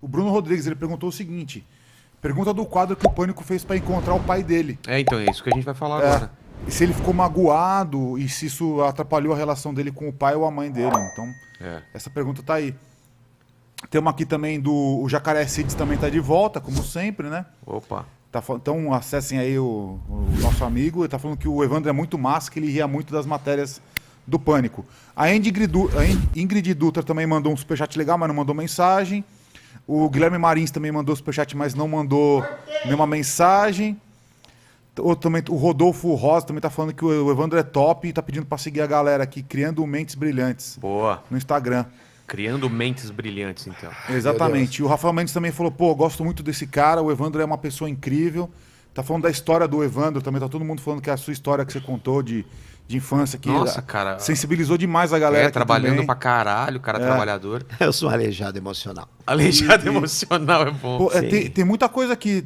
O Bruno Rodrigues, ele perguntou o seguinte: pergunta do quadro que o Pânico fez pra encontrar o pai dele. Então é isso que a gente vai falar agora. E se ele ficou magoado e se isso atrapalhou a relação dele com o pai ou a mãe dele. Então, essa pergunta tá aí. Tem uma aqui também o Jacaré Cids também tá de volta, como sempre, né? Opa. Então acessem aí o nosso amigo. Ele tá falando que o Evandro é muito massa, que ele ria muito das matérias do Pânico. A Ingrid Dutra também mandou um superchat legal, mas não mandou mensagem. O Guilherme Marins também mandou superchat, mas não mandou nenhuma mensagem. O Rodolfo Rosa também tá falando que o Evandro é top e tá pedindo pra seguir a galera aqui, Criando Mentes Brilhantes. Boa. No Instagram. Criando mentes brilhantes, então. Exatamente. E o Rafael Mendes também falou, pô, gosto muito desse cara, o Evandro é uma pessoa incrível. Tá falando da história do Evandro também, tá todo mundo falando que é a sua história que você contou de infância. Que Nossa, cara. Sensibilizou demais a galera. Trabalhando também. pra caralho, cara trabalhador. Eu sou um aleijado emocional. Aleijado emocional é bom. Pô, tem muita coisa aqui,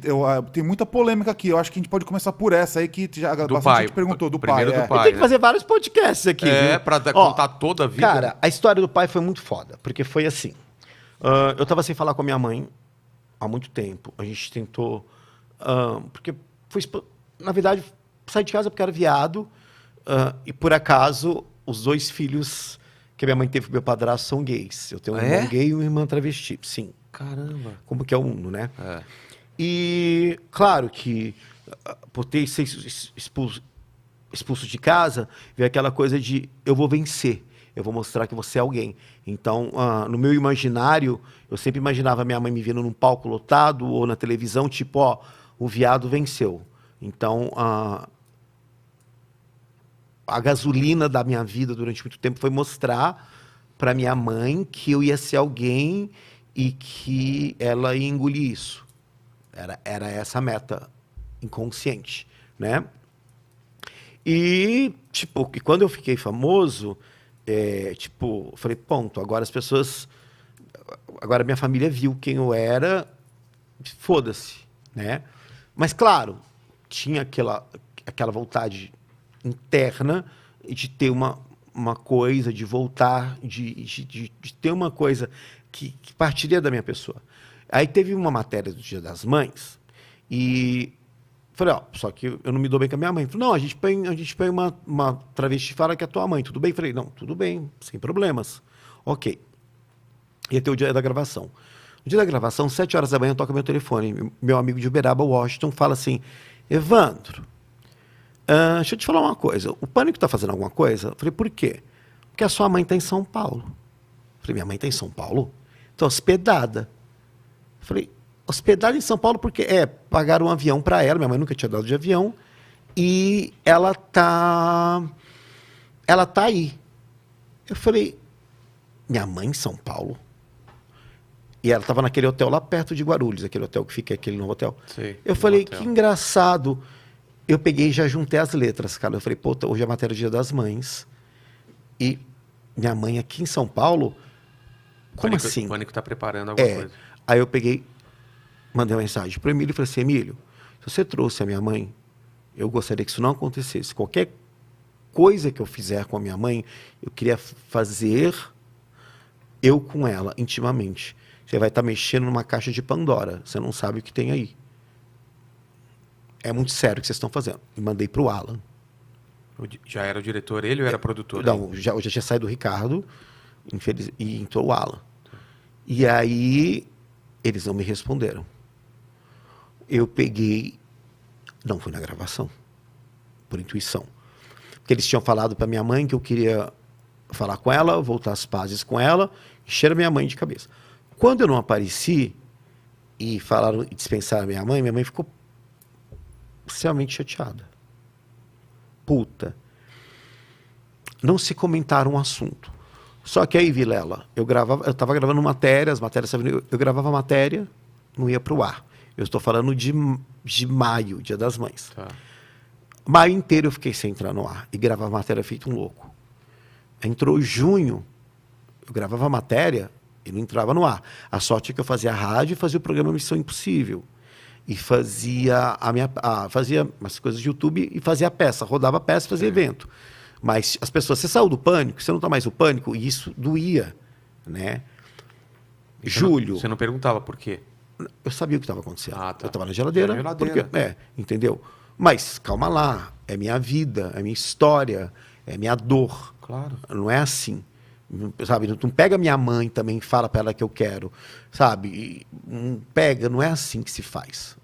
tem muita polêmica aqui. Eu acho que a gente pode começar por essa aí que já bastante gente perguntou do pai. Primeiro do pai, tem que fazer vários podcasts aqui. Viu? Pra contar toda a vida. Cara, a história do pai foi muito foda, porque foi assim. Eu tava sem falar com a minha mãe há muito tempo. A gente tentou... porque foi... Na verdade, saí de casa porque era viado. E por acaso, os 2 filhos que a minha mãe teve com meu padrasto são gays. Eu tenho um irmão gay e uma irmã travesti. Sim. Caramba. Como que é o mundo, né? E claro que por ter sido expulso de casa, veio aquela coisa de eu vou vencer, eu vou mostrar que você é alguém. Então, no meu imaginário, eu sempre imaginava minha mãe me vendo num palco lotado ou na televisão, tipo, ó, o viado venceu. Então, a gasolina da minha vida durante muito tempo foi mostrar para minha mãe que eu ia ser alguém e que ela ia engolir isso. Era essa a meta inconsciente, né? E, tipo, quando eu fiquei famoso, eu falei, ponto, agora as pessoas... Agora minha família viu quem eu era, foda-se, né? Mas, claro, tinha aquela vontade interna de ter uma coisa, de voltar, de ter uma coisa que partiria da minha pessoa. Aí teve uma matéria do Dia das Mães e falei, só que eu não me dou bem com a minha mãe. Falei, não, a gente põe uma travesti e fala que é tua mãe, tudo bem? Falei, não, tudo bem, sem problemas. Ok. Ia ter o dia da gravação. No dia da gravação, 7 horas da manhã, toca meu telefone. Meu amigo de Uberaba, Washington, fala assim, Evandro, deixa eu te falar uma coisa. O Pânico está fazendo alguma coisa? Eu falei, por quê? Porque a sua mãe está em São Paulo. Eu falei, minha mãe está em São Paulo? Então, hospedada. Eu falei, hospedada em São Paulo porque pagaram um avião para ela, minha mãe nunca tinha dado de avião, e ela tá aí. Eu falei, minha mãe em São Paulo? E ela estava naquele hotel lá perto de Guarulhos, aquele hotel que fica aquele novo hotel. Sim, eu falei, que engraçado. Eu peguei e já juntei as letras, cara. Eu falei, pô, hoje é a matéria do Dia das Mães. E minha mãe aqui em São Paulo, como assim? O Pânico tá preparando alguma coisa. Aí eu peguei, mandei uma mensagem pro Emílio e falei assim, Emílio, se você trouxe a minha mãe, eu gostaria que isso não acontecesse. Qualquer coisa que eu fizer com a minha mãe, eu queria fazer eu com ela, intimamente. Você vai estar mexendo numa caixa de Pandora. Você não sabe o que tem aí. É muito sério o que vocês estão fazendo. E mandei para o Alan. Já era o diretor ele ou era produtor? Não, eu já tinha saído do Ricardo e entrou o Alan. E aí, eles não me responderam. Eu peguei... Não fui na gravação. Por intuição. Porque eles tinham falado para minha mãe que eu queria falar com ela, voltar às pazes com ela, encher a minha mãe de cabeça. Quando eu não apareci e falaram e dispensaram a minha mãe ficou extremamente chateada. Puta. Não se comentaram o assunto. Só que aí, Vilela, eu estava gravando matéria, as matérias, eu gravava matéria, não ia para o ar. Eu estou falando de maio, Dia das Mães. Tá. Maio inteiro eu fiquei sem entrar no ar e gravava matéria feito um louco. Entrou junho, eu gravava matéria e não entrava no ar. A sorte é que eu fazia rádio e fazia o programa Missão Impossível. E fazia fazia umas coisas de YouTube e fazia peça, rodava peça e fazia evento. Mas as pessoas, você saiu do Pânico, você não está mais no Pânico, e isso doía, né? E Julho. Você não perguntava por quê? Eu sabia o que estava acontecendo. Ah, tá. Eu estava na geladeira. Na geladeira. Porque, entendeu? Mas calma lá. É minha vida, é minha história, é minha dor. Claro. Não é assim. Sabe? Não pega minha mãe também e fala para ela que eu quero. Sabe? Não pega, não é assim que se faz.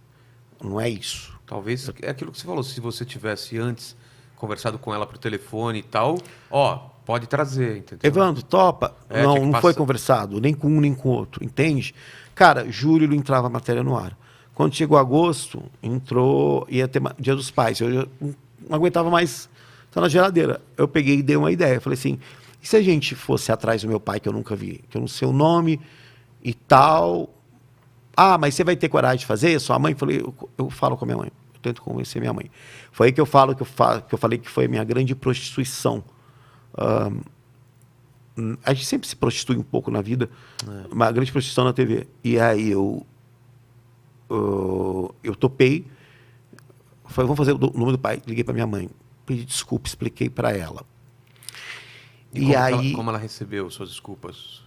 Não é isso. Talvez é aquilo que você falou. Se você tivesse antes conversado com ela por telefone e tal, ó, pode trazer, entendeu? Evandro, topa? É, tinha que não foi passar. conversado, nem com um nem com o outro, entende? Cara, julho não entrava a matéria no ar. Quando chegou agosto, entrou, ia ter Dia dos Pais. Eu já não aguentava mais estar na geladeira. Eu peguei e dei uma ideia. Falei assim, e se a gente fosse atrás do meu pai, que eu nunca vi, que eu não sei o nome e tal... Ah, mas você vai ter coragem de fazer? Sua mãe? Falei, eu falo com a minha mãe. Eu tento convencer minha mãe. Foi aí que eu falei que foi a minha grande prostituição. A gente sempre se prostitui um pouco na vida, uma grande prostituição na TV. E aí eu topei. Falei, vamos fazer o nome do pai. Liguei para minha mãe. Pedi desculpa, expliquei para ela. Como ela recebeu suas desculpas?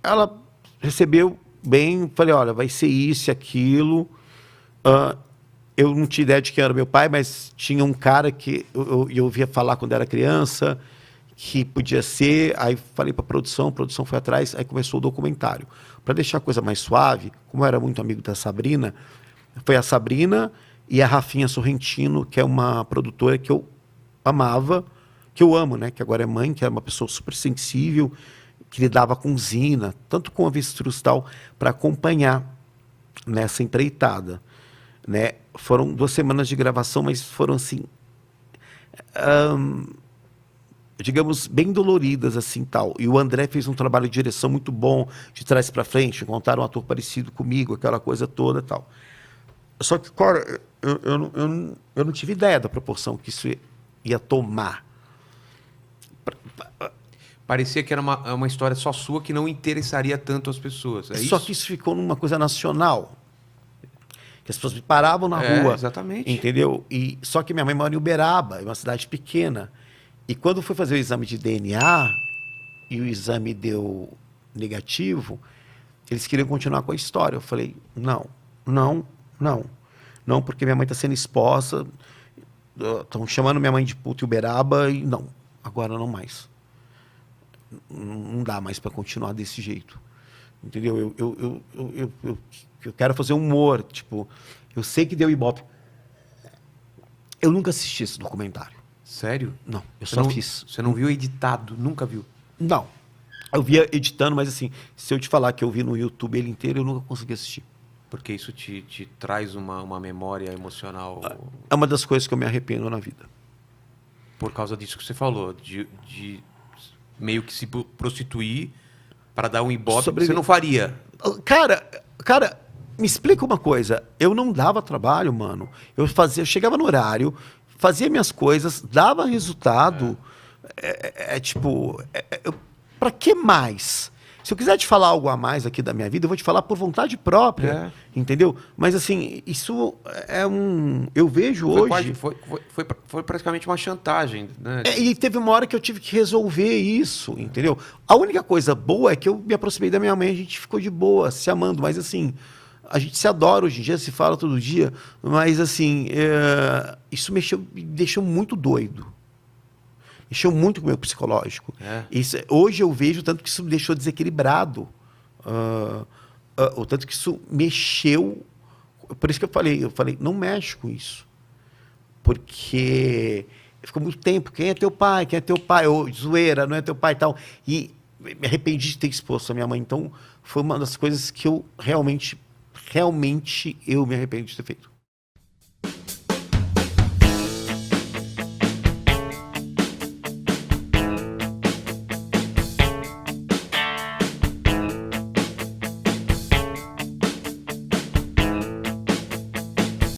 Ela recebeu bem, falei, olha, vai ser isso e aquilo. Eu não tinha ideia de quem era meu pai, mas tinha um cara que eu ouvia falar quando era criança, que podia ser. Aí falei para a produção foi atrás, aí começou o documentário. Para deixar a coisa mais suave, como eu era muito amigo da Sabrina, foi a Sabrina e a Rafinha Sorrentino, que é uma produtora que eu amava, que eu amo, né? Que agora é mãe, que é uma pessoa super sensível, que lidava com zina, tanto com avestruz e tal, para acompanhar nessa empreitada. Né? Foram 2 semanas de gravação, mas foram assim, digamos, bem doloridas assim tal. E o André fez um trabalho de direção muito bom, de trás para frente, encontraram um ator parecido comigo, aquela coisa toda tal. Só que, cara, eu não tive ideia da proporção que isso ia tomar. Parecia que era uma história só sua que não interessaria tanto as pessoas. É Só isso? que isso ficou numa coisa nacional. Que as pessoas me paravam na rua. Exatamente. Entendeu? Só que minha mãe mora em Uberaba, é uma cidade pequena. E quando fui fazer o exame de DNA, e o exame deu negativo, eles queriam continuar com a história. Eu falei, não, porque minha mãe está sendo exposta, estão chamando minha mãe de puta em Uberaba, e não, agora não mais. Não dá mais para continuar desse jeito. Entendeu? Eu quero fazer humor. Tipo, eu sei que deu Ibope. Eu nunca assisti esse documentário. Sério? Não, eu só fiz. Você não viu editado? Nunca viu? Não. Eu via editando, mas assim, se eu te falar que eu vi no YouTube ele inteiro, eu nunca consegui assistir. Porque isso te traz uma memória emocional. É uma das coisas que eu me arrependo na vida. Por causa disso que você falou, de meio que se prostituir para dar um ibope, você não faria. Cara, me explica uma coisa. Eu não dava trabalho, mano. Eu chegava no horário, fazia minhas coisas, dava resultado. Pra que mais? Se eu quiser te falar algo a mais aqui da minha vida, eu vou te falar por vontade própria, entendeu? Mas assim, isso é eu vejo hoje... Foi praticamente uma chantagem, né? E teve uma hora que eu tive que resolver isso, entendeu? A única coisa boa é que eu me aproximei da minha mãe, a gente ficou de boa, se amando, mas assim, a gente se adora hoje em dia, se fala todo dia, mas assim, isso me deixou muito doido. Mexeu muito com o meu psicológico. Hoje eu vejo tanto que isso me deixou desequilibrado. O tanto que isso mexeu. Por isso que eu falei, não mexe com isso. Porque ficou muito tempo. Quem é teu pai? Quem é teu pai? Ou zoeira, não é teu pai e tal. E me arrependi de ter exposto a minha mãe. Então, foi uma das coisas que eu realmente eu me arrependi de ter feito.